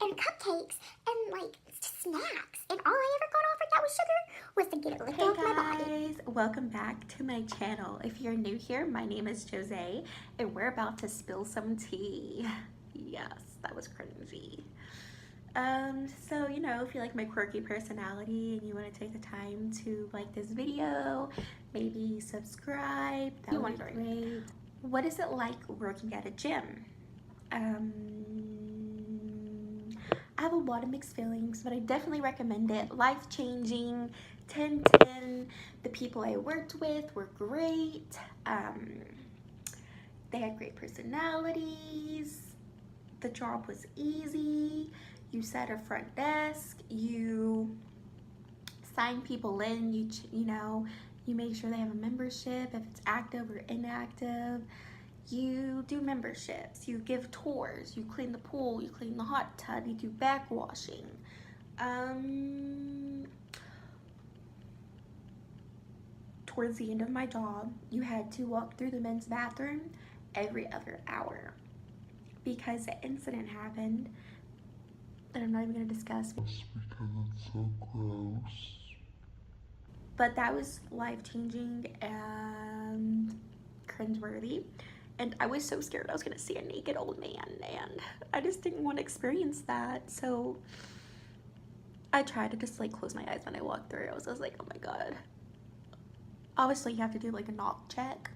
and cupcakes and like snacks, and all I ever got offered that was sugar was to get it lifted off my body. Hey guys, welcome back to my channel. If you're new here, my name is Josee and we're about to spill some tea. Yes, that was cringy. So if you like my quirky personality and you want to take the time to like this video, maybe subscribe, that would be great. What is it like working at a gym? I have a lot of mixed feelings, but I definitely recommend it. Life-changing, 10/10. The people I worked with were great. They had great personalities. The job was easy. You sat at front desk. You sign people in. You make sure they have a membership, if it's active or inactive. You do memberships, you give tours, you clean the pool, you clean the hot tub, you do backwashing. Towards the end of my job, you had to walk through the men's bathroom every other hour because an incident happened that I'm not even going to discuss because it's so gross. But that was life-changing and cringeworthy. And I was so scared I was gonna see a naked old man, and I just didn't want to experience that. So I tried to just like close my eyes when I walked through. I was like, oh my god. Obviously, you have to do like a knock check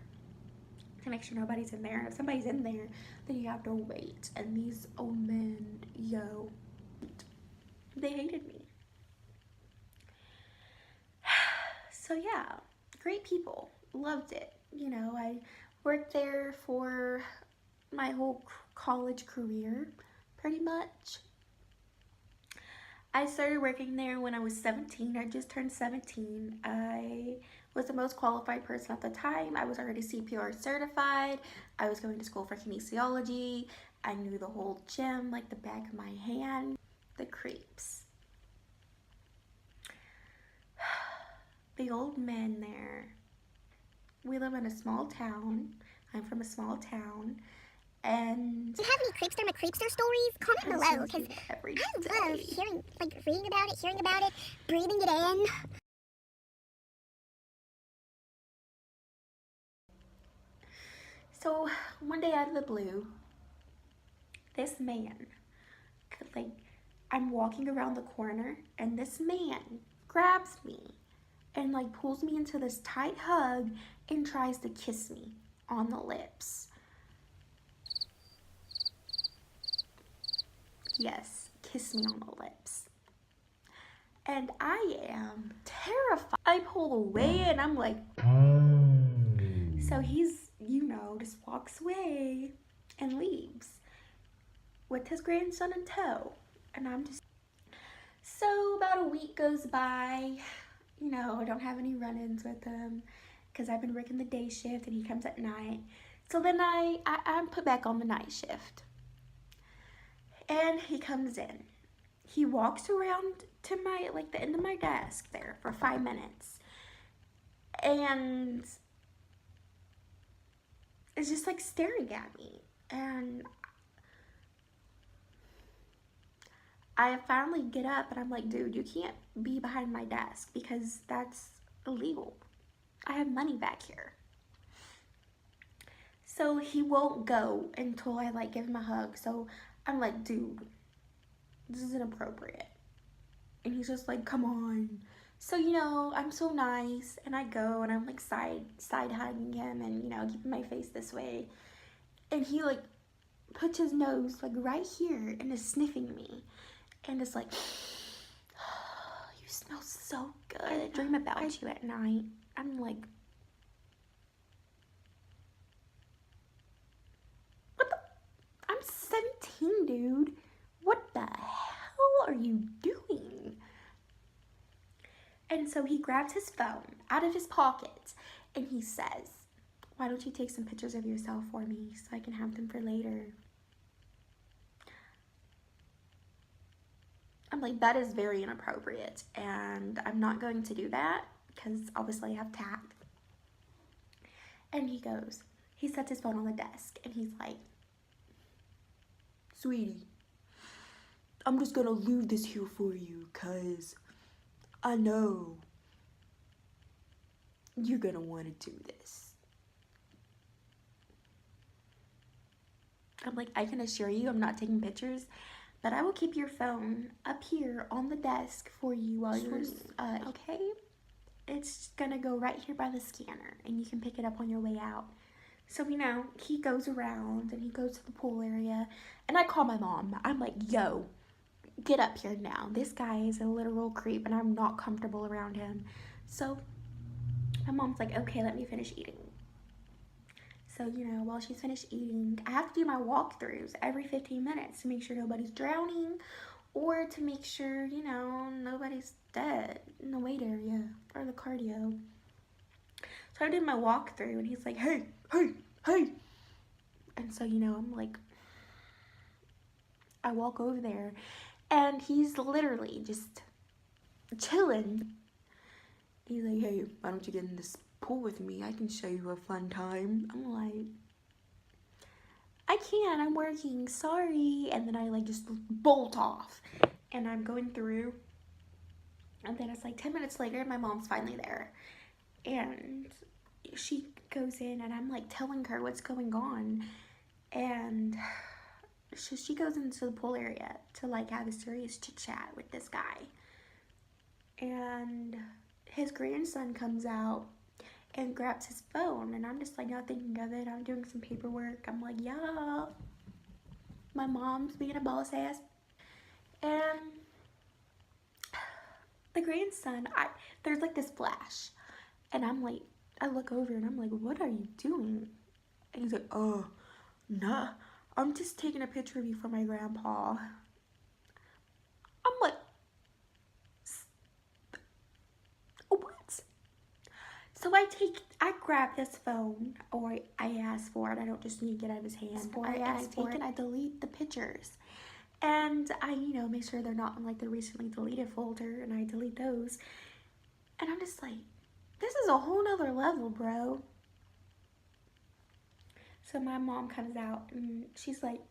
to make sure nobody's in there. If somebody's in there, then you have to wait. And these old men, they hated me. So yeah, great people. Loved it. I worked there for my whole college career, pretty much. I started working there when I was 17. I just turned 17. I was the most qualified person at the time. I was already CPR certified. I was going to school for kinesiology. I knew the whole gym like the back of my hand. The creeps. The old men there. We live in a small town. I'm from a small town. And Do you have any creepster McCreepster stories? Comment below, because I love reading about it, hearing about it, breathing it in. So one day out of the blue, this man, I'm walking around the corner and this man grabs me and like pulls me into this tight hug and tries to kiss me on the lips. Yes, kiss me on the lips. And I am terrified. I pull away and I'm like, so he's, just walks away and leaves with his grandson in tow. And I'm just, so about a week goes by. I don't have any run-ins with him because I've been working the day shift and he comes at night. So then I'm put back on the night shift. And he comes in. He walks around to the end of my desk there for 5 minutes. And is just like staring at me. And I finally get up and I'm like, dude, you can't be behind my desk because that's illegal. I have money back here. So he won't go until I give him a hug. So I'm like, dude, this is inappropriate. And he's just like, come on. So, I'm so nice and I go and I'm side hugging him and, keeping my face this way. And he puts his nose right here and is sniffing me. And it's like, oh, you smell so good. I dream about you at night. I'm like, what the? I'm 17, dude. What the hell are you doing? And so he grabs his phone out of his pocket and he says, why don't you take some pictures of yourself for me so I can have them for later? I'm like, that is very inappropriate and I'm not going to do that because obviously I have tact. And he sets his phone on the desk and he's like, sweetie, I'm just gonna leave this here for you, cause I know you're gonna wanna do this. I'm like, I can assure you I'm not taking pictures, but I will keep your phone up here on the desk for you while you're okay? It's gonna go right here by the scanner, and you can pick it up on your way out. So, you know, he goes around, and he goes to the pool area, and I call my mom. I'm like, yo, get up here now. This guy is a literal creep, and I'm not comfortable around him. So, my mom's like, okay, let me finish eating. So, you know, while she's finished eating, I have to do my walkthroughs every 15 minutes to make sure nobody's drowning or to make sure, you know, nobody's dead in the weight area or the cardio. So I did my walkthrough and he's like, hey, hey, hey. And so, you know, I'm like, I walk over there and he's literally just chilling. He's like, hey, why don't you get in this pool with me? I can show you a fun time. I'm like, I can't, I'm working, sorry. And then I like just bolt off and I'm going through. And then it's like 10 minutes later, my mom's finally there. And she goes in and I'm like telling her what's going on. And so she goes into the pool area to like have a serious chit chat with this guy. And his grandson comes out and grabs his phone, and I'm just like not thinking of it. I'm doing some paperwork. I'm like, yeah, my mom's being a boss ass. And the grandson, there's like this flash, and I'm like, I look over and I'm like, what are you doing? And he's like, oh, nah, I'm just taking a picture of you for my grandpa. I'm like, what? So I grab this phone, or I ask for it. I don't just need to get out of his hand. I ask for it. I delete the pictures. And I, you know, make sure they're not in like the recently deleted folder, and I delete those. And I'm just like, this is a whole nother level, bro. So my mom comes out and she's like,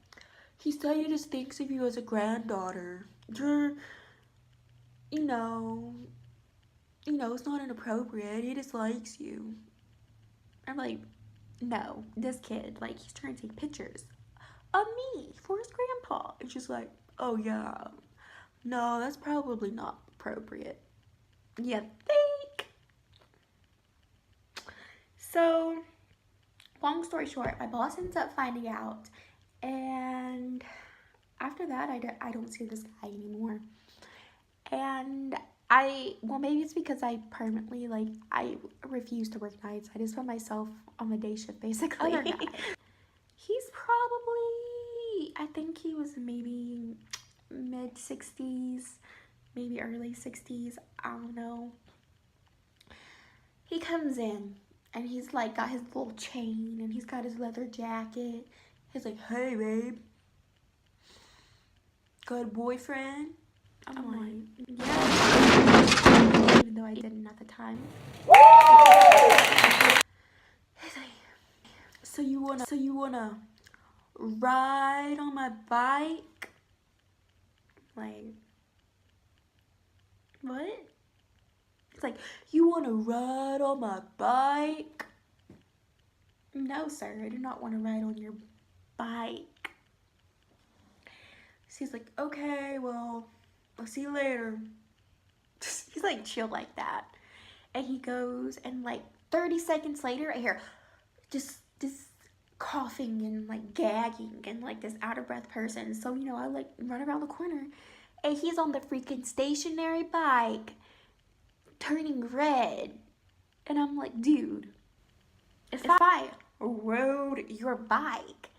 he said he just thinks of you as a granddaughter. You're, you know, it's not inappropriate. He just likes you. I'm like, no, this kid, like, he's trying to take pictures of me for his grandpa. It's just like, oh yeah, no, that's probably not appropriate. You think? So, long story short, my boss ends up finding out, and after that, I don't see this guy anymore. And well, maybe it's because I permanently, like, I refuse to work nights. I just put myself on the day shift, basically. Other guy. He's probably, I think he was maybe mid-60s, maybe early 60s, I don't know. He comes in, and he's like got his little chain, and he's got his leather jacket. He's like, hey, babe, got a boyfriend? I'm like, yeah. Even though I didn't at the time. He's like, so you wanna ride on my bike? Like, what? It's like, you wanna ride on my bike? No, sir, I do not want to ride on your bike. So he's like, okay, well, I'll see you later. He's like chill like that. And he goes, and like 30 seconds later, I hear just coughing and like gagging and like this out of breath person. So, you know, I like run around the corner, and he's on the freaking stationary bike turning red. And I'm like, dude, if I rode your bike,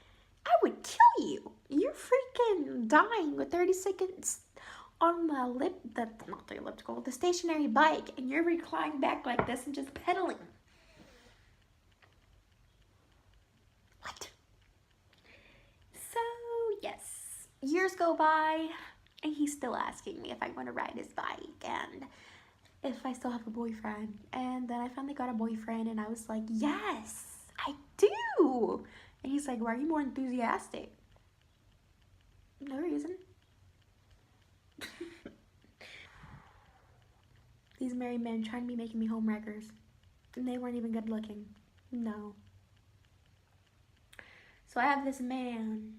I would kill you. You're freaking dying with 30 seconds on the stationary bike, and you're reclining back like this and just pedaling. What? So, yes, years go by, and he's still asking me if I want to ride his bike and if I still have a boyfriend. And then I finally got a boyfriend, and I was like, yes, I do. And he's like, why are you more enthusiastic? No reason. These married men trying to be making me homewreckers. And they weren't even good looking. No. So I have this man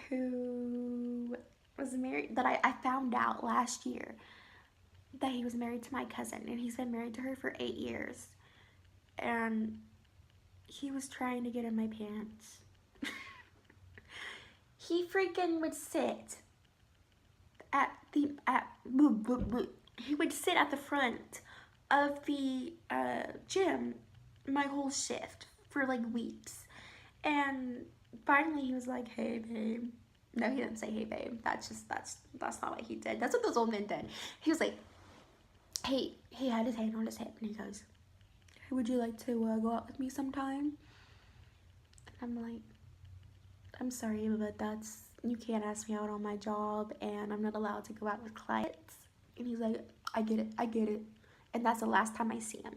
who was married, that I found out last year that he was married to my cousin, and he's been married to her for 8 years. And he was trying to get in my pants. He freaking would sit he would sit at the front of the gym my whole shift for like weeks. And finally he was like, "Hey babe." No, he didn't say "Hey babe." That's not what he did. That's what those old men did. He was like, hey, he had his hand on his hip, and he goes, "Hey, would you like to go out with me sometime?" And I'm like, "I'm sorry, but you can't ask me out on my job, and I'm not allowed to go out with clients." And he's like, I get it. And that's the last time I see him.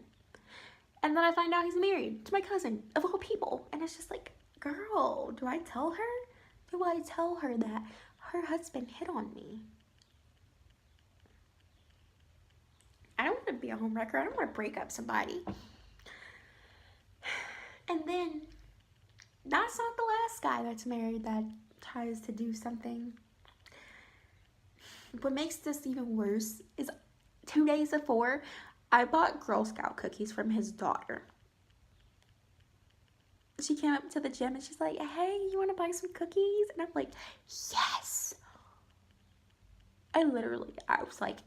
And then I find out he's married to my cousin, of all people. And it's just like, girl, do I tell her? Do I tell her that her husband hit on me? I don't want to be a homewrecker. I don't want to break up somebody. And then, that's not the last guy that's married that tries to do something. What makes this even worse is 2 days before, I bought Girl Scout cookies from his daughter. She came up to the gym and she's like, "Hey, you want to buy some cookies?" And I'm like, yes. I was like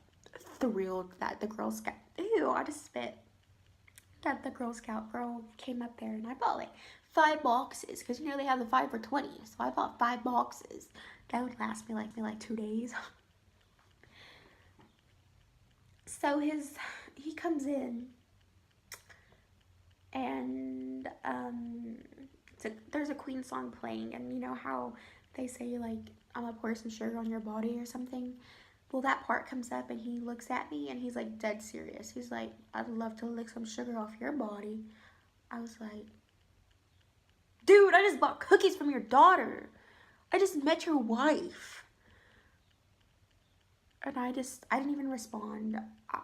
thrilled that the Girl Scout, I just spit. That the Girl Scout girl came up there, and I bought like 5 boxes, because they have the 5 for $20. So I bought 5 boxes. That would last me like 2 days. So he comes in, and there's a Queen song playing, and you know how they say like, "I'm gonna pour some sugar on your body" or something. Well, that part comes up, and he looks at me, and he's like dead serious. He's like, "I'd love to lick some sugar off your body." I was like, dude, I just bought cookies from your daughter. I just met your wife. And I didn't even respond. I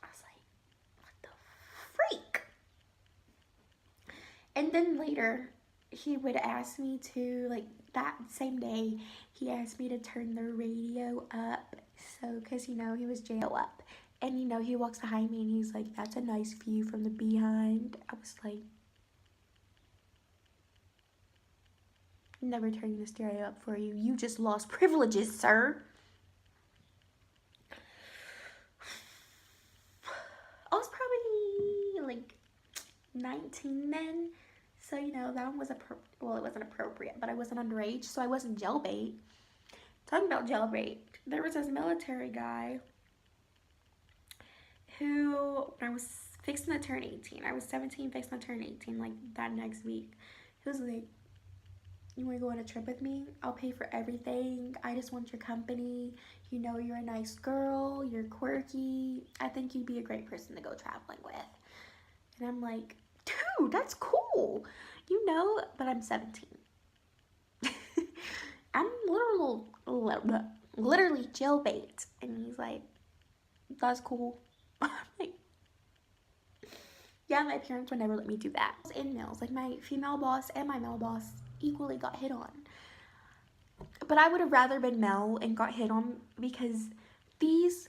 was like, what the freak? And then later, he would ask me to, like, that same day, he asked me to turn the radio up. So, because, he was jail up. And, he walks behind me and he's like, "That's a nice view from the behind." I was like, "Never turning the stereo up for you. You just lost privileges, sir." I was probably like 19 then. So, that one was it wasn't appropriate, but I wasn't underage, so I wasn't jailbait. Talking about jailbait, there was this military guy who, when I was fixing to turn 18, I was 17, fixing to turn 18, like that next week. He was like, "You want to go on a trip with me? I'll pay for everything. I just want your company. You're a nice girl. You're quirky. I think you'd be a great person to go traveling with." And I'm like, dude, that's cool. But I'm 17. I'm literally jailbait. And he's like, "That's cool." I'm like, yeah, my parents would never let me do that. In males, like my female boss and my male boss equally got hit on. But I would have rather been male and got hit on, because these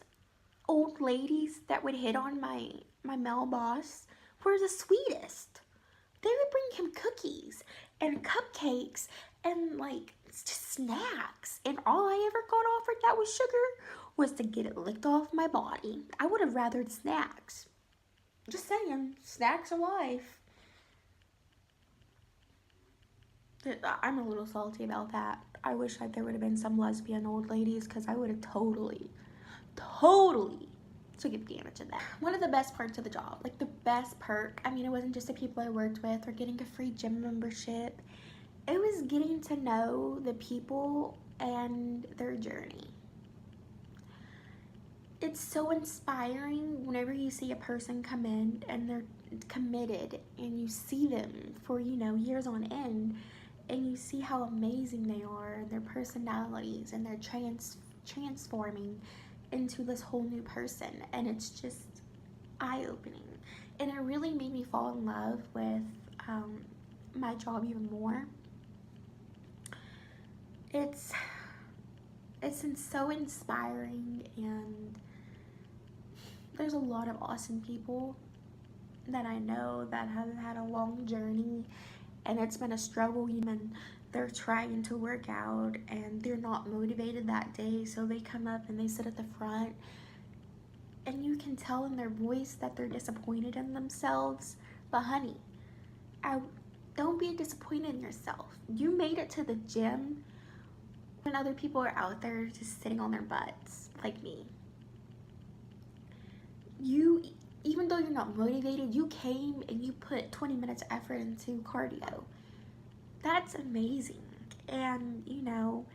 old ladies that would hit on my male boss were the sweetest. They would bring him cookies and cupcakes and like just snacks, and all I ever got offered that was sugar was to get it licked off my body. I would have rathered snacks. Just saying, snacks are life. I'm a little salty about that. I wish that there would have been some lesbian old ladies, because I would have totally took advantage of that. One of the best parts of the job, like the best perk, it wasn't just the people I worked with or getting a free gym membership. It was getting to know the people and their journey. It's so inspiring whenever you see a person come in and they're committed, and you see them for, years on end, and you see how amazing they are, and their personalities and their transforming into this whole new person, and it's just eye-opening. And it really made me fall in love with my job even more. It's been so inspiring, and there's a lot of awesome people that I know that have had a long journey, and it's been a struggle. Even they're trying to work out and they're not motivated that day, so they come up and they sit at the front, and you can tell in their voice that they're disappointed in themselves. But honey, don't be disappointed in yourself. You made it to the gym when other people are out there just sitting on their butts like me. Even though you're not motivated, you came and you put 20 minutes effort into cardio. That's amazing. And you know,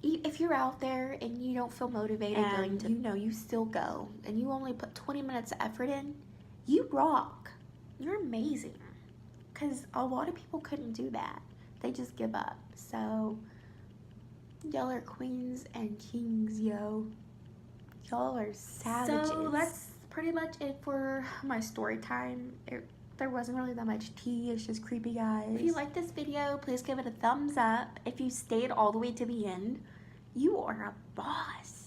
if you're out there and you don't feel motivated and you know you still go and you only put 20 minutes of effort in, you rock. You're amazing. Because a lot of people couldn't do that. They just give up. So y'all are queens and kings, yo. Y'all are savages. So that's pretty much it for my story time. There wasn't really that much tea. It's just creepy, guys. If you like this video, please give it a thumbs up. If you stayed all the way to the end, you are a boss.